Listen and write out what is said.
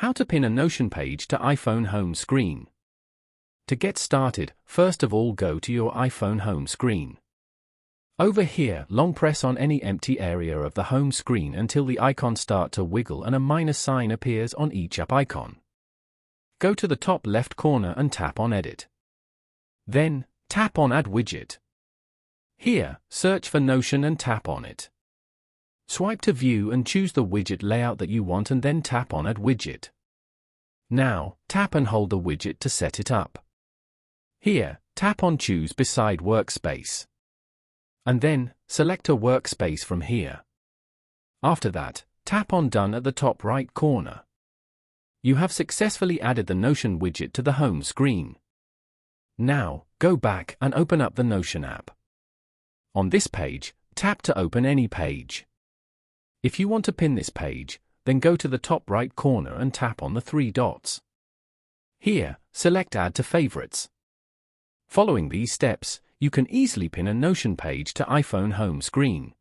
How to pin a Notion page to iPhone home screen. To get started, first of all go to your iPhone home screen. Over here, long press on any empty area of the home screen until the icons start to wiggle and a minus sign appears on each app icon. Go to the top left corner and tap on Edit. Then, tap on Add Widget. Here, search for Notion and tap on it. Swipe to view and choose the widget layout that you want and then tap on Add Widget. Now, tap and hold the widget to set it up. Here, tap on Choose beside Workspace. And then, select a workspace from here. After that, tap on Done at the top right corner. You have successfully added the Notion widget to the home screen. Now, go back and open up the Notion app. On this page, tap to open any page. If you want to pin this page, then go to the top right corner and tap on the three dots. Here, select Add to Favorites. Following these steps, you can easily pin a Notion page to iPhone home screen.